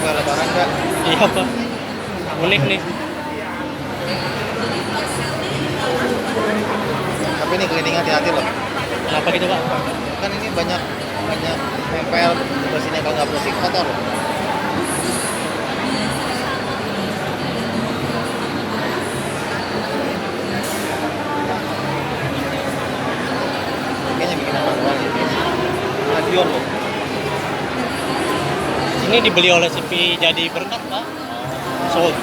kue lebaran Kak. Iya Pak, unik nih. Tapi ini cleaning hati-hati loh. Kenapa gitu Pak? Kan ini banyak banyak nempel ke sini, kalau nggak bersih kotor loh. Kayaknya bikin manual ini. Adion loh. Ini dibeli oleh Sepi jadi berkat Pak. Sold.